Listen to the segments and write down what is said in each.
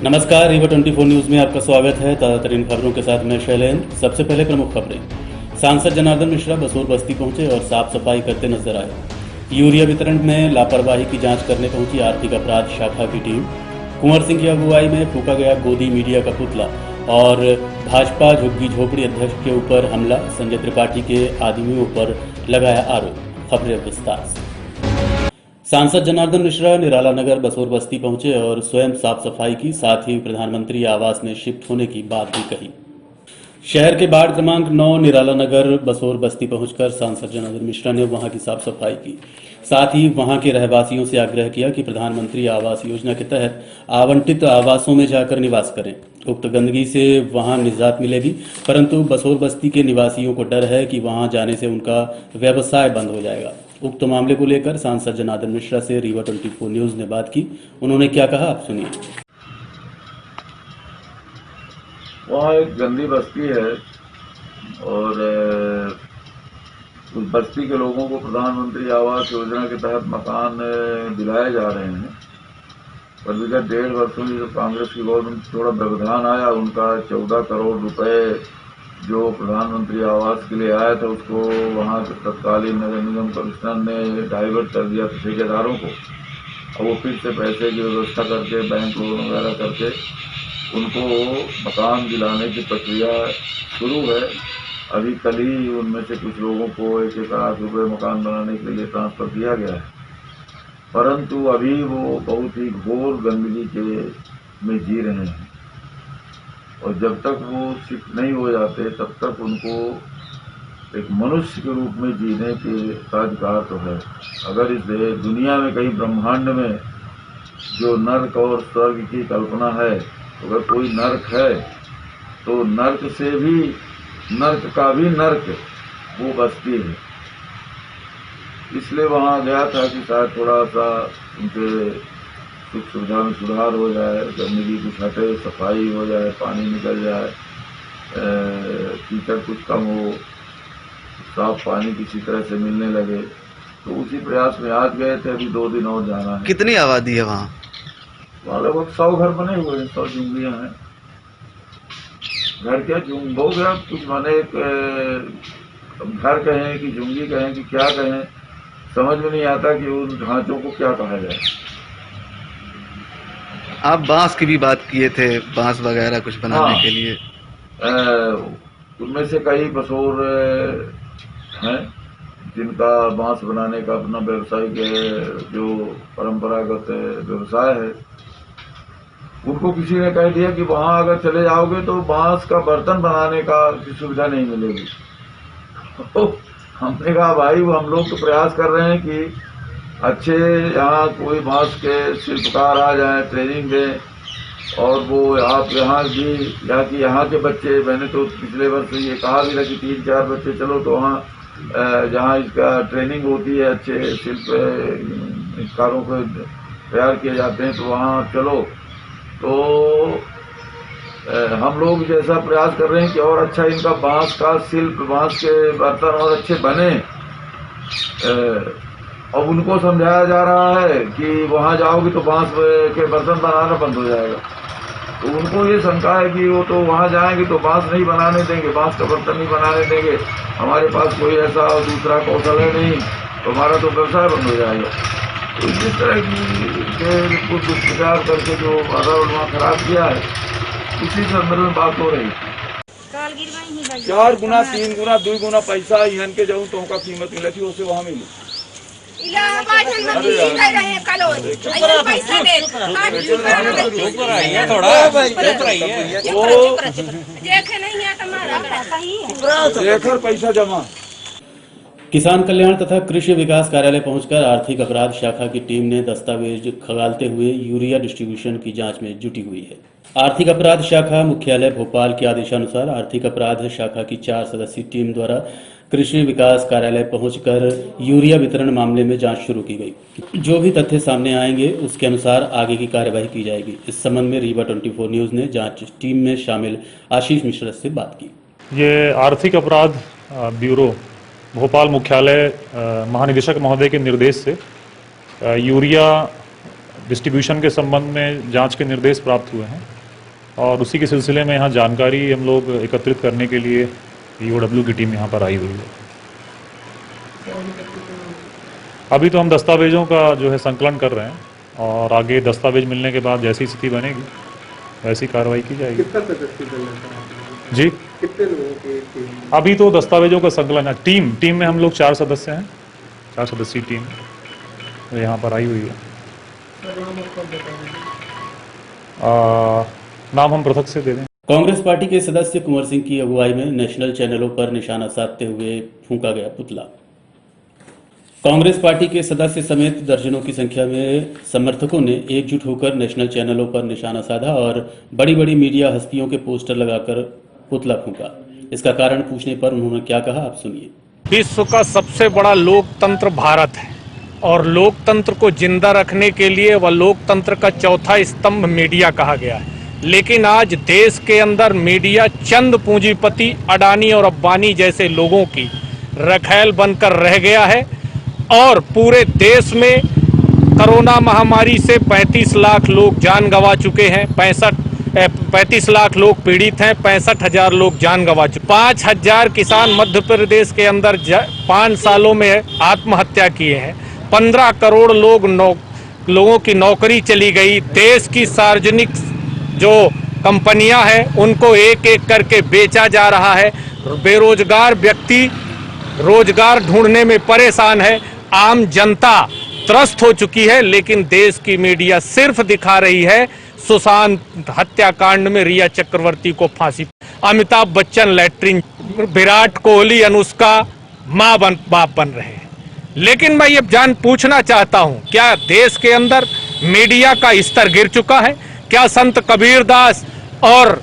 नमस्कार, रीवा 24 न्यूज में आपका स्वागत है। ताज़ातरीन खबरों के साथ मैं शैलेंद्र। सबसे पहले प्रमुख खबरें। सांसद जनार्दन मिश्रा बसोर बस्ती पहुंचे और साफ सफाई करते नजर आए। यूरिया वितरण में लापरवाही की जांच करने पहुंची आर्थिक अपराध शाखा की टीम। कुंवर सिंह की अगुवाई में फूंका गया गोदी मीडिया का पुतला और भाजपा झुग्गी झोपड़ी अध्यक्ष के ऊपर हमला। संजय त्रिपाठी के आदमियों पर लगाया आरोप। खबरें विस्तार से। सांसद जनार्दन मिश्रा निराला नगर बसोर बस्ती पहुंचे और स्वयं साफ सफाई की, साथ ही प्रधानमंत्री आवास में शिफ्ट होने की बात भी कही। शहर के वार्ड क्रमांक 9 निराला नगर बसोर बस्ती पहुंचकर सांसद जनार्दन मिश्रा ने वहां की साफ सफाई की, साथ ही वहां के रहवासियों से आग्रह किया कि प्रधानमंत्री आवास योजना के तहत आवंटित आवासों में जाकर निवास करें। उक्त गंदगी से वहां निजात मिलेगी, परंतु बसोर बस्ती के निवासियों को डर है कि वहां जाने से उनका व्यवसाय बंद हो जाएगा। उक्त मामले को लेकर सांसद जनार्दन मिश्रा से रीवा 24 न्यूज ने बात की। उन्होंने क्या कहा, आप सुनिए। वहाँ एक गंदी बस्ती है और उस बस्ती के लोगों को प्रधानमंत्री आवास योजना के तहत मकान दिलाए जा रहे हैं। पर विगत 1.5 वर्षों में जो कांग्रेस की गवर्नमेंट थोड़ा व्यवधान आया, उनका 14 करोड़ रुपए जो प्रधानमंत्री आवास के लिए आया था उसको वहाँ के तत्कालीन नगर निगम कमिश्नर ने डाइवर्ट कर दिया ठेकेदारों को। अब वो फिर से पैसे की व्यवस्था करके बैंक लोन वगैरह करके उनको मकान दिलाने की प्रक्रिया शुरू है। अभी कल ही उनमें से कुछ लोगों को 1-1 लाख रुपए मकान बनाने के लिए ट्रांसफर किया गया है, परंतु अभी वो बहुत ही घोर गंदगी में जी रहे हैं और जब तक वो शिफ्ट नहीं हो जाते तब तक उनको एक मनुष्य के रूप में जीने के अधिकार तो है। अगर इस दुनिया में कहीं ब्रह्मांड में जो नर्क और स्वर्ग की कल्पना है, अगर कोई नर्क है तो नर्क से भी नर्क का भी नर्क वो बस्ती है। इसलिए वहां गया था कि शायद थोड़ा सा उनके सुख सुविधा में सुधार हो जाए, गंदगी कुछ हटे, सफाई हो जाए, पानी निकल जाए, कीचड़ कुछ कम हो, साफ पानी किसी तरह से मिलने लगे। तो उसी प्रयास में आज गए थे। अभी 2 दिन और जाना है। कितनी आबादी है वहाँ? लगभग 100 घर बने हुए हैं, 100 झुंगियां हैं। घर क्या झुंग हो गया कुछ, माने एक घर कहें कि झुंगी कहें कि क्या कहें, समझ में नहीं आता कि उन ढांचों को क्या कहा जाए। आप बांस की भी बात किए थे, बांस वगैरह कुछ बनाने के लिए। उनमें से कई बसोर हैं जिनका बांस बनाने का अपना व्यवसायिक जो परंपरागत व्यवसाय है। उनको किसी ने कह दिया कि वहां अगर चले जाओगे तो बांस का बर्तन बनाने का सुविधा नहीं मिलेगी। तो हमने कहा भाई, वो हम लोग तो प्रयास कर रहे हैं कि अच्छे यहाँ कोई बांस के शिल्पकार आ जाए, ट्रेनिंग दें और वो आप यहाँ भी यहाँ के बच्चे, मैंने तो पिछले वर्ष ये कहा भी था कि 3-4 बच्चे चलो तो वहाँ जहाँ इसका ट्रेनिंग होती है, अच्छे शिल्पकारों को तैयार किए जाते हैं, तो वहाँ चलो। तो हम लोग जैसा प्रयास कर रहे हैं कि और अच्छा इनका बांस का शिल्प, बांस के बर्तन और अच्छे बने। अब उनको समझाया जा रहा है कि वहां जाओगे तो बांस के बर्तन बनाना बंद हो जाएगा। तो उनको ये शंका है कि वो तो वहां जाएंगे तो बांस नहीं बनाने देंगे, बांस का बर्तन नहीं बनाने देंगे, हमारे पास कोई ऐसा दूसरा कौशल है नहीं, तो हमारा तो व्यवसाय बंद हो जाएगा। तो इस तरह की कुछ दुष्प्रचार करके जो वातावरण वहाँ खराब किया है, उसी संदर्भ में बात हो रही है। 4 गुना 3 गुना 2 गुना पैसा यहाँ के जाऊँ तो उनका कीमत मिले थी, उसे वहाँ मिली। पैसा जमा। किसान कल्याण तथा कृषि विकास कार्यालय पहुंचकर आर्थिक अपराध शाखा की टीम ने दस्तावेज खंगालते हुए यूरिया डिस्ट्रीब्यूशन की जांच में जुटी हुई है। आर्थिक अपराध शाखा मुख्यालय भोपाल के आदेशानुसार आर्थिक अपराध शाखा की 4 सदस्यीय टीम द्वारा कृषि विकास कार्यालय पहुंचकर यूरिया वितरण मामले में जांच शुरू की गई। जो भी तथ्य सामने आएंगे उसके अनुसार आगे की कार्यवाही की जाएगी। इस संबंध में रीवा 24 न्यूज ने जांच टीम में शामिल आशीष मिश्रा से बात की। ये आर्थिक अपराध ब्यूरो भोपाल मुख्यालय महानिदेशक महोदय के निर्देश से यूरिया डिस्ट्रीब्यूशन के संबंध में जांच के निर्देश प्राप्त हुए हैं। और उसी के सिलसिले में यहाँ जानकारी हम लोग एकत्रित करने के लिए EOW की टीम यहाँ पर आई हुई है। अभी तो हम दस्तावेजों का जो है संकलन कर रहे हैं और आगे दस्तावेज मिलने के बाद जैसी स्थिति बनेगी वैसी कार्रवाई की जाएगी। कितना सदस्य दल है जी, कितने लोगों की टीम? अभी तो दस्तावेजों का संकलन है। टीम में हम लोग 4 सदस्य हैं, 4 सदस्यीय टीम यहाँ पर आई हुई है। नाम हम पृथक से दे दें। कांग्रेस पार्टी के सदस्य कुंवर सिंह की अगुवाई में नेशनल चैनलों पर निशाना साधते हुए फूंका गया पुतला। कांग्रेस पार्टी के सदस्य समेत दर्जनों की संख्या में समर्थकों ने एकजुट होकर नेशनल चैनलों पर निशाना साधा और बड़ी बड़ी मीडिया हस्तियों के पोस्टर लगाकर पुतला फूंका। इसका कारण पूछने पर उन्होंने क्या कहा, आप सुनिए। विश्व का सबसे बड़ा लोकतंत्र भारत है और लोकतंत्र को जिंदा रखने के लिए वह लोकतंत्र का चौथा स्तंभ मीडिया कहा गया है। लेकिन आज देश के अंदर मीडिया चंद पूंजीपति अडानी और अंबानी जैसे लोगों की रखैल बनकर रह गया है और पूरे देश में कोरोना महामारी से 35 लाख लोग जान गंवा चुके हैं। 35 लाख लोग पीड़ित हैं, 65,000 लोग जान गंवा चुके। 5,000 किसान मध्य प्रदेश के अंदर 5 सालों में आत्महत्या किए हैं। 15 करोड़ लोगों की नौकरी चली गई। देश की सार्वजनिक जो कंपनियां हैं उनको एक एक करके बेचा जा रहा है। बेरोजगार व्यक्ति रोजगार ढूंढने में परेशान है। आम जनता त्रस्त हो चुकी है। लेकिन देश की मीडिया सिर्फ दिखा रही है सुशांत हत्याकांड में रिया चक्रवर्ती को फांसी, अमिताभ बच्चन लैट्रिन, विराट कोहली अनुष्का बाप बन रहे हैं। लेकिन मैं ये पूछना चाहता हूं, क्या देश के अंदर मीडिया का स्तर गिर चुका है? क्या संत कबीरदास और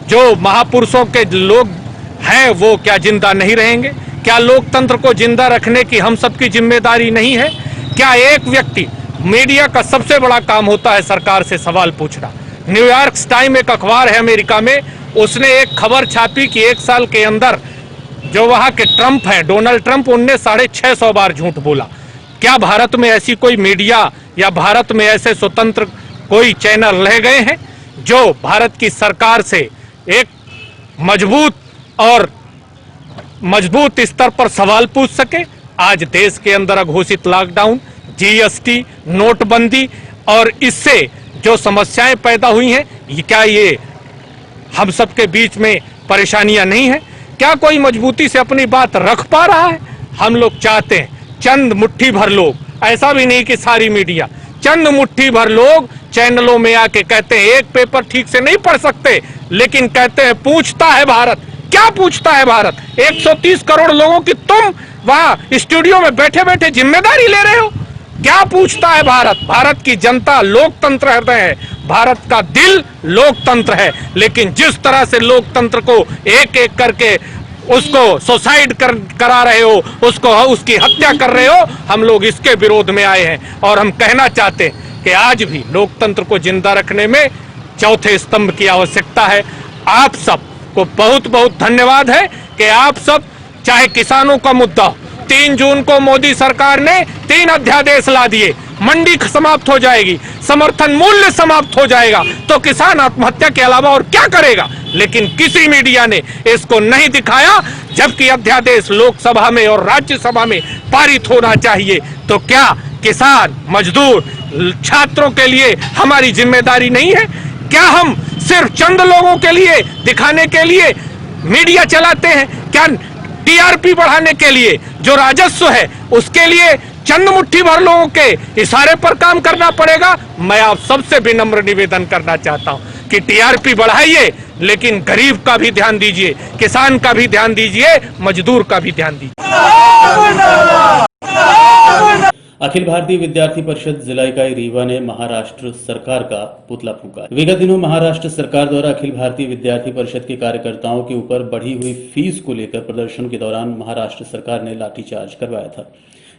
जो महापुरुषों के लोग हैं वो क्या जिंदा नहीं रहेंगे? क्या लोकतंत्र को जिंदा रखने की हम सबकी जिम्मेदारी नहीं है? क्या एक व्यक्ति, मीडिया का सबसे बड़ा काम होता है सरकार से सवाल पूछना। न्यूयॉर्क टाइम एक अखबार है अमेरिका में, उसने एक खबर छापी कि 1 साल के अंदर जो वहां के ट्रंप हैं, डोनाल्ड ट्रंप, उनने 650 बार झूठ बोला। क्या भारत में ऐसी कोई मीडिया या भारत में ऐसे स्वतंत्र कोई चैनल रह गए हैं जो भारत की सरकार से एक मजबूत स्तर पर सवाल पूछ सके? आज देश के अंदर अघोषित लॉकडाउन, GST, नोटबंदी और इससे जो समस्याएं पैदा हुई हैं, क्या ये हम सबके बीच में परेशानियां नहीं है? क्या कोई मजबूती से अपनी बात रख पा रहा है? हम लोग चाहते हैं चंद मुट्ठी भर लोग, ऐसा भी नहीं कि सारी मीडिया, चंद मुट्ठी भर लोग चैनलों में आके कहते हैं एक पेपर ठीक से नहीं पढ़ सकते, लेकिन कहते हैं पूछता है भारत। क्या पूछता है भारत? 130 करोड़ लोगों की तुम वहां स्टूडियो में बैठे बैठे जिम्मेदारी ले रहे हो। क्या पूछता है भारत? भारत की जनता लोकतंत्र हृदय है, भारत का दिल लोकतंत्र है। लेकिन जिस तरह से लोकतंत्र को एक एक करके उसको सुसाइड करा रहे हो, उसकी हत्या कर रहे हो, हम लोग इसके विरोध में आए हैं। और हम कहना चाहते हैं कि आज भी लोकतंत्र को जिंदा रखने में चौथे स्तंभ की आवश्यकता है। आप सब को बहुत बहुत धन्यवाद है कि आप सब, चाहे किसानों का मुद्दा, 3 जून को मोदी सरकार ने 3 अध्यादेश ला दिए, मंडी समाप्त हो जाएगी, समर्थन मूल्य समाप्त हो जाएगा, तो किसान आत्महत्या के अलावा और क्या करेगा? लेकिन किसी मीडिया ने इसको नहीं दिखाया, जबकि अध्यादेश लोकसभा में और राज्यसभा में पारित होना चाहिए। तो क्या किसान, मजदूर, छात्रों के लिए हमारी जिम्मेदारी नहीं है? क्या हम सिर्फ चंद लोगों के लिए दिखाने के लिए मीडिया चलाते हैं? क्या TRP बढ़ाने के लिए जो राजस्व है उसके लिए चंद मुट्ठी भर लोगों के इशारे पर काम करना पड़ेगा? मैं आप सबसे विनम्र निवेदन करना चाहता हूं कि TRP बढ़ाइए, लेकिन गरीब का भी ध्यान दीजिए, किसान का भी ध्यान दीजिए, मजदूर का भी ध्यान दीजिए। अखिल भारतीय विद्यार्थी परिषद जिला इकाई रीवा ने महाराष्ट्र सरकार का पुतला फूंका। विगत दिनों महाराष्ट्र सरकार द्वारा अखिल भारतीय विद्यार्थी परिषद के कार्यकर्ताओं के ऊपर बढ़ी हुई फीस को लेकर प्रदर्शन के दौरान महाराष्ट्र सरकार ने लाठीचार्ज करवाया था,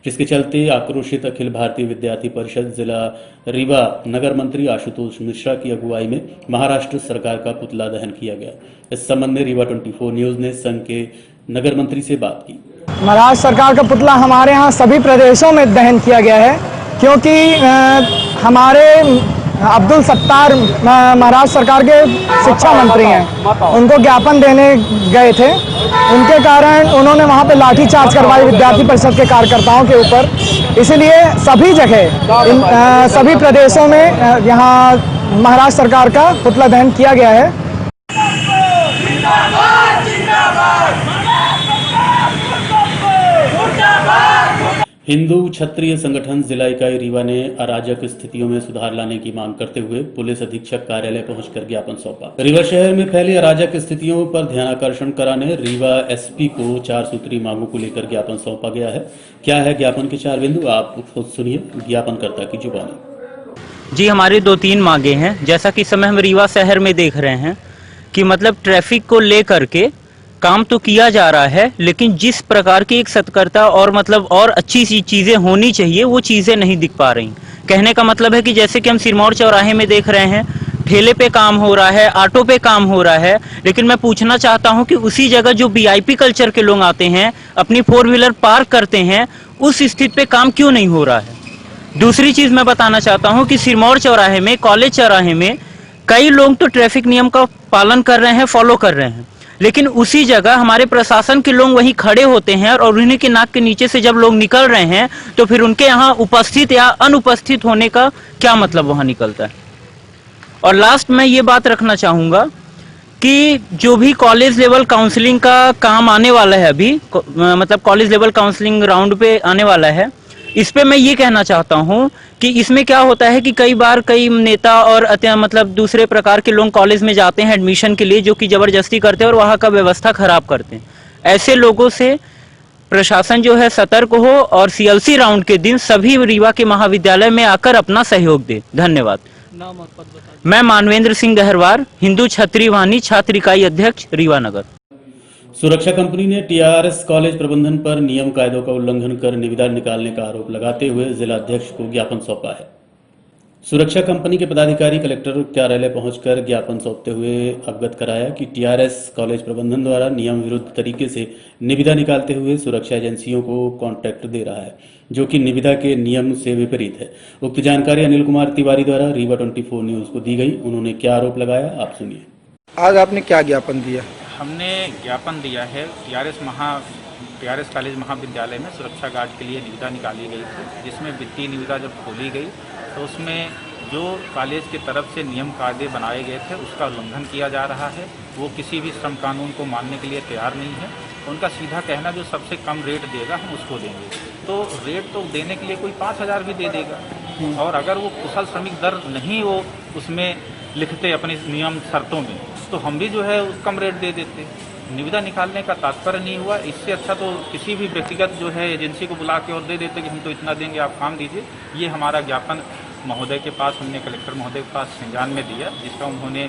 जिसके चलते आक्रोशित अखिल भारतीय विद्यार्थी परिषद जिला रीवा नगर मंत्री आशुतोष मिश्रा की अगुवाई में महाराष्ट्र सरकार का पुतला दहन किया गया। इस संबंध में रीवा 24 न्यूज ने संघ के नगर मंत्री से बात की। महाराष्ट्र सरकार का पुतला हमारे यहाँ सभी प्रदेशों में दहन किया गया है, क्योंकि हमारे अब्दुल सत्तार महाराष्ट्र सरकार के शिक्षा मंत्री हैं, उनको ज्ञापन देने गए थे। उनके कारण उन्होंने वहां पे लाठीचार्ज करवाई विद्यार्थी परिषद के कार्यकर्ताओं के ऊपर। इसलिए सभी जगह सभी प्रदेशों में यहाँ महाराष्ट्र सरकार का पुतला दहन किया गया है। हिंदू क्षत्रिय संगठन जिला इकाई रीवा ने अराजक स्थितियों में सुधार लाने की मांग करते हुए पुलिस अधीक्षक कार्यालय पहुंचकर ज्ञापन सौंपा। रीवा शहर में फैली अराजक स्थितियों पर ध्यानाकर्षण कराने रीवा एसपी को 4 सूत्री मांगों को लेकर ज्ञापन सौंपा गया है। क्या है ज्ञापन के 4 बिंदु, आप खुद सुनिए ज्ञापनकर्ता की जुबानी। जी, हमारी 2-3 मांगे हैं। जैसा कि इस समय हम रीवा शहर में देख रहे हैं कि मतलब ट्रैफिक को लेकर के काम तो किया जा रहा है, लेकिन जिस प्रकार की एक सतर्कता और मतलब और अच्छी सी चीजें होनी चाहिए वो चीजें नहीं दिख पा रही। कहने का मतलब है कि जैसे कि हम सिरमौर चौराहे में देख रहे हैं, ठेले पे काम हो रहा है, ऑटो पे काम हो रहा है, लेकिन मैं पूछना चाहता हूं कि उसी जगह जो वीआईपी कल्चर के लोग आते हैं, अपनी 4 व्हीलर पार्क करते हैं, उस स्थिति पे काम क्यों नहीं हो रहा है। दूसरी चीज मैं बताना चाहता हूं कि सिरमौर चौराहे में, कॉलेज चौराहे में कई लोग तो ट्रैफिक नियम का पालन कर रहे हैं, फॉलो कर रहे हैं, लेकिन उसी जगह हमारे प्रशासन के लोग वहीं खड़े होते हैं और उन्हीं के नाक के नीचे से जब लोग निकल रहे हैं तो फिर उनके यहाँ उपस्थित या अनुपस्थित होने का क्या मतलब वहां निकलता है। और लास्ट में ये बात रखना चाहूंगा कि जो भी कॉलेज लेवल काउंसलिंग का काम आने वाला है, अभी मतलब कॉलेज लेवल काउंसलिंग राउंड पे आने वाला है, इस पे मैं ये कहना चाहता हूँ कि इसमें क्या होता है कि कई बार कई नेता और मतलब दूसरे प्रकार के लोग कॉलेज में जाते हैं एडमिशन के लिए, जो कि जबरदस्ती करते हैं और वहाँ का व्यवस्था खराब करते हैं। ऐसे लोगों से प्रशासन जो है सतर्क हो और सीएलसी राउंड के दिन सभी रीवा के महाविद्यालय में आकर अपना सहयोग दे। धन्यवाद। मैं मानवेंद्र सिंह गहरवार, हिंदू क्षत्रिय वाहिनी छात्र इकाई अध्यक्ष रीवा नगर। सुरक्षा कंपनी ने टीआरएस कॉलेज प्रबंधन पर नियम कायदों का उल्लंघन कर निविदा निकालने का आरोप लगाते हुए जिला अध्यक्ष को ज्ञापन सौंपा है। सुरक्षा कंपनी के पदाधिकारी कलेक्टर कार्यालय पहुंचकर ज्ञापन सौंपते हुए अवगत कराया कि टीआरएस कॉलेज प्रबंधन द्वारा नियम विरुद्ध तरीके से निविदा निकालते हुए सुरक्षा एजेंसियों को कॉन्ट्रैक्ट दे रहा है, जो कि निविदा के नियम से विपरीत है। उक्त जानकारी अनिल कुमार तिवारी द्वारा रीवा 24 न्यूज को दी गई। उन्होंने क्या आरोप लगाया, आप सुनिए। आज आपने क्या ज्ञापन दिया? हमने ज्ञापन दिया है टीआरएस कॉलेज महाविद्यालय में सुरक्षा गार्ड के लिए निविदा निकाली गई थी, जिसमें वित्तीय निविदा जब खोली गई तो उसमें जो कॉलेज की तरफ से नियम कायदे बनाए गए थे उसका उल्लंघन किया जा रहा है। वो किसी भी श्रम कानून को मानने के लिए तैयार नहीं है। उनका सीधा कहना जो सबसे कम रेट देगा हम उसको देंगे, तो रेट तो देने के लिए कोई 5,000 भी दे देगा, और अगर वो कुशल श्रमिक दर नहीं वो उसमें लिखते अपनी नियम शर्तों में, तो हम भी जो है कम रेट दे देते। निविदा निकालने का तात्पर्य नहीं हुआ। इससे अच्छा तो किसी भी व्यक्तिगत जो है एजेंसी को बुला के और दे देते कि हम तो इतना देंगे, आप काम दीजिए। ये हमारा ज्ञापन महोदय के पास, हमने कलेक्टर महोदय के पास संज्ञान में दिया, जिसका उन्होंने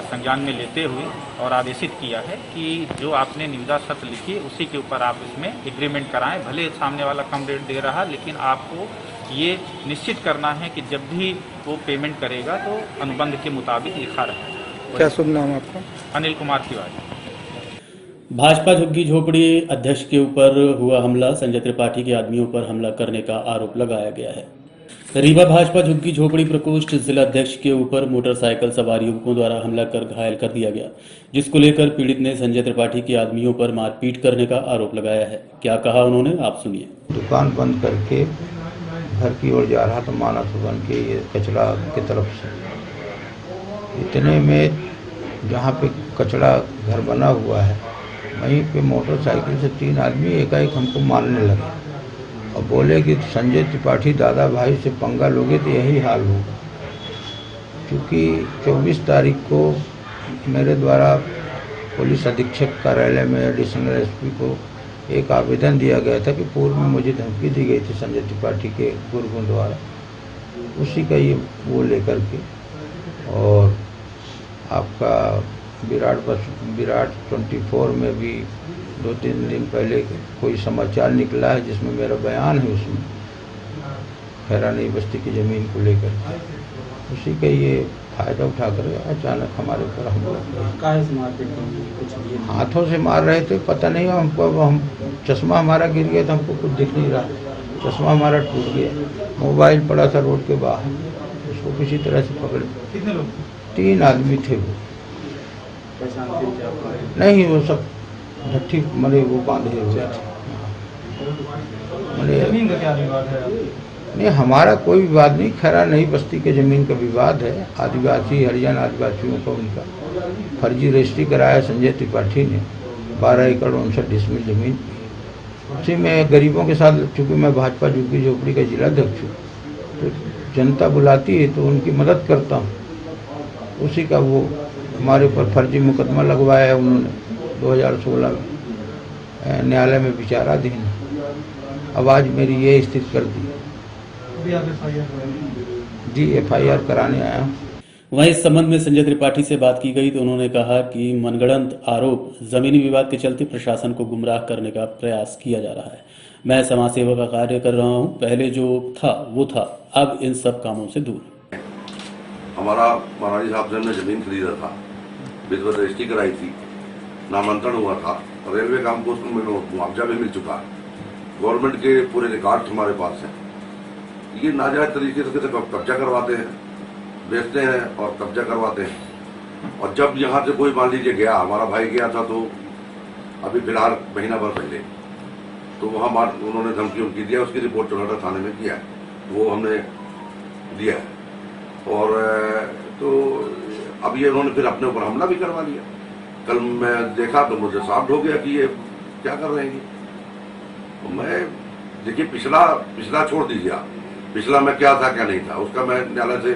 संज्ञान में लेते हुए और आदेशित किया है कि जो आपने निविदा शर्त लिखी उसी के ऊपर आप इसमें एग्रीमेंट कराएं। भले सामने वाला कम रेट दे रहा, लेकिन आपको ये निश्चित करना है कि जब भी वो पेमेंट करेगा तो अनुबंध के मुताबिक लिखा रहे। क्या शुभ नाम आपका? अनिल कुमार तिवारी। भाजपा झुग्गी झोपड़ी अध्यक्ष के ऊपर हुआ हमला, संजय त्रिपाठी के आदमियों पर हमला करने का आरोप लगाया गया है। रीवा भाजपा झुग्गी झोपड़ी प्रकोष्ठ जिला अध्यक्ष के ऊपर मोटरसाइकिल सवार युवकों द्वारा हमला कर घायल कर दिया गया, जिसको लेकर पीड़ित ने संजय त्रिपाठी के आदमियों पर मारपीट करने का आरोप लगाया है। क्या कहा उन्होंने, आप सुनिए। दुकान बंद करके घर की ओर जा रहा था, मानस बन के ये कचड़ा की तरफ से। इतने में जहाँ पे कचड़ा घर बना हुआ है वहीं पे मोटरसाइकिल से 3 आदमी एकाएक हमको मारने लगे और बोले कि संजय त्रिपाठी दादा भाई से पंगा लोगे तो यही हाल होगा। क्योंकि 24 तारीख को मेरे द्वारा पुलिस अधीक्षक कार्यालय में एडिशनल एसपी को एक आवेदन दिया गया था कि पूर्व में मुझे धमकी दी गई थी संजय त्रिपाठी के गुर्गों द्वारा, उसी का ये वो लेकर के। और आपका विराट 24 में भी 2-3 दिन पहले कोई समाचार निकला है जिसमें मेरा बयान है, उसमें खैरानी बस्ती की ज़मीन को लेकर, उसी का ये फायदा उठाकर अचानक हमारे ऊपर हमला। हाथों से मार रहे थे, पता नहीं हमको। हम चश्मा हमारा गिर गया था, हमको कुछ दिख नहीं रहा, चश्मा हमारा टूट गया। मोबाइल पड़ा था रोड के बाहर, उसको किसी तरह से पकड़े। कितने लोग? 3 आदमी थे वो। नहीं, वो सब ढट्ठी मरे वो बांधे हुए थे। जमीन का क्या विवाद है? नहीं, हमारा कोई विवाद नहीं, खैरा नई बस्ती के जमीन का विवाद है। आदिवासी हरिजन आदिवासियों का उनका फर्जी रजिस्ट्री कराया संजय त्रिपाठी ने 12 एकड़ 59 डिसमिल जमीन। उसी में गरीबों के साथ, चूंकि मैं भाजपा झुग्गी झोपड़ी का जिलाध्यक्ष हूँ, तो जनता बुलाती है तो उनकी मदद करता हूँ। उसी का वो हमारे ऊपर फर्जी मुकदमा लगवाया है उन्होंने 2016 में, न्यायालय में विचाराधीन है। अब आज मेरी ये स्थिति कर दी। जी, FIR कराने आया हूँ। वहीं इस संबंध में संजय त्रिपाठी से बात की गई तो उन्होंने कहा कि मनगढ़ंत आरोप जमीनी विवाद के चलते प्रशासन को गुमराह करने का प्रयास किया जा रहा है। मैं समाज सेवा का कार्य कर रहा हूं, पहले जो था वो था, अब इन सब कामों से दूर। हमारा महाराजी साहब से हमने जमीन खरीदा था, विधिवत रजिस्ट्री कराई थी, नामांतरण हुआ था, रेलवे काम को उसमें मुआवजा भी मिल चुका है, गवर्नमेंट के पूरे रिकॉर्ड हमारे पास हैं। ये नाजायज तरीके से कब्जा करवाते हैं, बेचते हैं और कब्जा करवाते हैं। और जब यहाँ से कोई मान लीजिए गया, हमारा भाई गया था तो अभी फिलहाल महीना भर पहले, तो वहाँ उन्होंने धमकी उनकी दिया, उसकी रिपोर्ट चौराहा थाने में किया है, वो हमने दिया है। और तो अब ये उन्होंने फिर अपने ऊपर हमला भी करवा लिया। कल मैं देखा तो मुझे साफ हो गया कि ये क्या कर रहे हैं। तो मैं देखिए, पिछला छोड़ दीजिए आप, पिछला मैं क्या था क्या नहीं था, उसका मैं न्यायालय से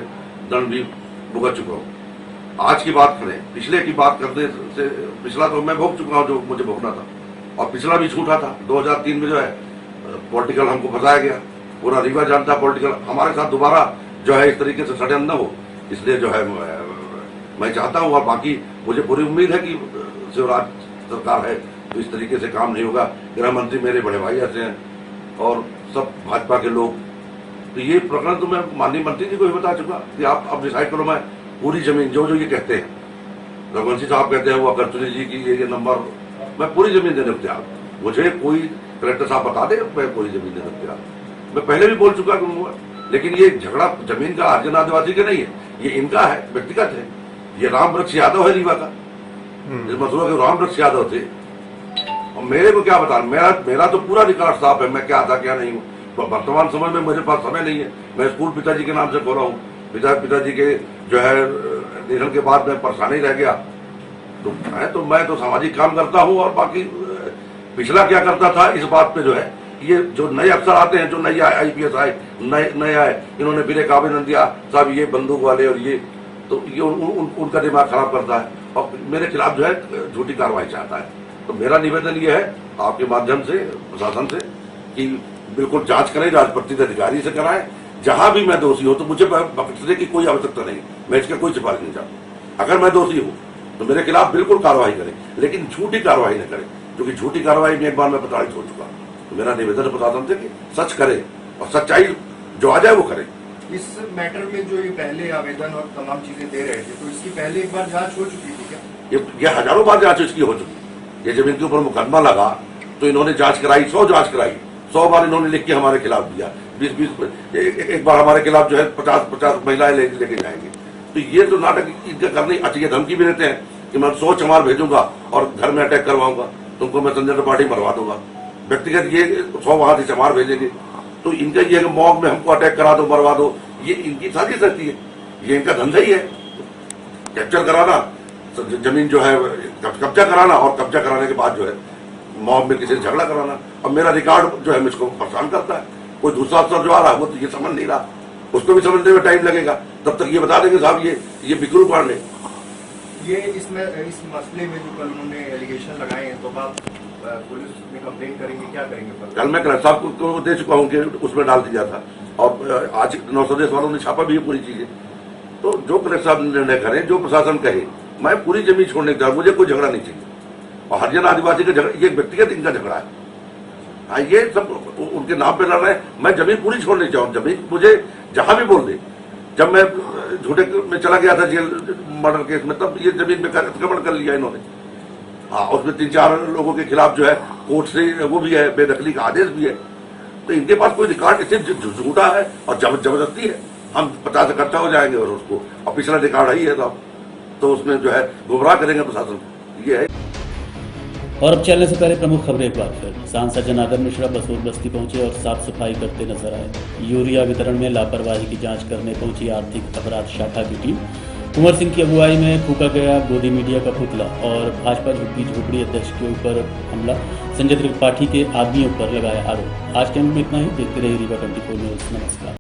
दंड भी भुगत चुका हूँ। आज की बात करें, पिछले की बात करने से, पिछला तो मैं भोग चुका हूँ जो मुझे भोगना था, और पिछला भी झूठा था। 2003 में जो है पॉलिटिकल हमको फंसाया गया, पूरा रीवा जानता है पॉलिटिकल, हमारे साथ दोबारा जो है इस तरीके से षड्यंत्र न हो, इसलिए जो है मैं चाहता हूँ। और बाकी मुझे पूरी उम्मीद है कि शिवराज सरकार है तो इस तरीके से काम नहीं होगा। गृह मंत्री मेरे बड़े भाई ऐसे हैं और सब भाजपा के लोग। तो ये प्रकरण तो मैं माननीय मंत्री जी को भी बता चुका कि आप अब डिसाइड करो, मैं पूरी जमीन जो ये कहते हैं, रघुवंशी साहब कहते हैं वो अकरचुनी जी की ये नंबर, मैं पूरी जमीन देने को तैयार। मुझे कोई कलेक्टर साहब बता दे, मैं पूरी जमीन देने को तैयार। मैं पहले भी बोल चुका हूँ, लेकिन ये झगड़ा जमीन का हरिजन आदिवासी का नहीं है, ये इनका है, व्यक्तिगत है। ये राम वृक्ष यादव है रीवा का, इस मसूरा के राम वृक्ष यादव थे, और मेरे को क्या बता, मेरा तो पूरा रिकॉर्ड साफ है, मैं क्या था क्या नहीं हूँ। तो वर्तमान समय में मेरे पास समय नहीं है। मैं स्कूल पिताजी के नाम से खोला हूँ, पिताजी के जो है निधन के बाद मैं परेशानी रह गया, तो मैं तो सामाजिक काम करता हूँ। और बाकी पिछला क्या करता था, इस बात पे जो है ये जो नए अफसर आते हैं, जो नए IPS आए, नए आए, इन्होंने फिर एक आवेदन दिया, साहब ये बंदूक वाले और ये, तो ये उनका दिमाग खराब करता है और मेरे खिलाफ जो है झूठी कार्रवाई चाहता है। तो मेरा निवेदन ये है आपके माध्यम से प्रशासन से कि बिल्कुल जांच करें, राजपत्रित अधिकारी से कराएं। जहां भी मैं दोषी हूं तो मुझे बख्शने की कोई आवश्यकता नहीं, मैं इसका कोई सिफारिश नहीं चाहता। अगर मैं दोषी हूं तो मेरे खिलाफ बिल्कुल कार्रवाई करें, लेकिन झूठी कार्रवाई न करें, क्योंकि झूठी कार्रवाई में एक बार मैं प्रताड़ित हो चुका। तो मेरा निवेदन है प्रशासन से कि सच करे और सच्चाई जो आ जाए वो करे। इस मैटर में जो ये पहले आवेदन और तमाम चीजें दे रहे थे, तो इसकी पहले एक बार जांच हो चुकी थी क्या? ये हजारों बार जांच इसकी हो चुकी। ये जब इनके ऊपर मुकदमा लगा तो इन्होंने जांच कराई, 100 जांच कराई, 100 बार इन्होंने लिख के हमारे खिलाफ दिया। 20 एक बार हमारे खिलाफ जो है 50 महिलाएं लेके जाएंगे। तो ये तो नाटक इनका करने, अच्छा ये धमकी भी देते हैं कि मैं 100 चमार भेजूंगा और घर में अटैक करवाऊंगा, तुमको मैं संजय त्रिपाठी मरवा दूंगा। व्यक्तिगत ये 100 वहां से चमार भेजेंगे, तो इनका ये मॉब में हमको अटैक करा दो, मरवा दो, ये इनकी साजिश रहती है, ये इनका धंधा ही है। कैप्चर कराना, जमीन जो है कब्जा कराना, और कब्जा कराने के बाद जो है मॉब में किसी से झगड़ा कराना। अब मेरा रिकॉर्ड जो है मुझको परेशान करता है। कोई दूसरा अफसर जो आ रहा है वो तो ये समझ नहीं रहा, उसको भी समझने में टाइम लगेगा, तब तक ये बता देंगे साहब ये बिक्रू पांडे। ये इस मसले में जो कल उन्होंने एलिगेशन लगाए हैं, तो आप पुलिस में कंप्लेन करेंगे, क्या करेंगे? कल मैं कलेक्टर साहब को दे चुका हूँ कि उसमें डाल दिया था, और आज 9 सदस्य वालों ने छापा भी है पूरी चीजें। तो जो कलेक्टर साहब निर्णय करें, जो प्रशासन कहे, मैं पूरी जमीन छोड़ने का, मुझे कोई झगड़ा नहीं चाहिए। और हरिजन आदिवासी का झगड़ा, ये व्यक्तिगत इनका झगड़ा है। हाँ, ये सब उनके नाम पे लड़ रहे हैं। मैं जमीन पूरी छोड़नी चाहूँ, जमीन मुझे जहां भी बोल दे। जब मैं झूठे में चला गया था जेल मर्डर केस में, तब ये जमीन पे अतिक्रमण कर लिया इन्होंने। हाँ, उसमें 3-4 लोगों के खिलाफ जो है कोर्ट से वो भी है, बेदखली का आदेश भी है। तो इनके पास कोई रिकॉर्ड सिर्फ झूठा है और जबरदस्ती है। हम 50 इकट्ठा हो जाएंगे और उसको, और पिछला रिकॉर्ड ही है तो उसमें जो है गुमराह करेंगे प्रशासन, ये है। और अब चलने से पहले प्रमुख खबरें एक बार फिर। सांसद जनार्दन मिश्रा बसूर बस्ती पहुंचे और साफ सफाई करते नजर आए। यूरिया वितरण में लापरवाही की जांच करने पहुंची आर्थिक अपराध शाखा की टीम। कुंवर सिंह की अगुवाई में फूका गया गोदी मीडिया का पुतला और भाजपा झुग्गी झोपड़ी अध्यक्ष के ऊपर हमला। संजय त्रिपाठी के आदमियों पर लगाया आरोप। आज के अंक में इतना ही। देखते रहिए रीवा 24 न्यूज। नमस्कार।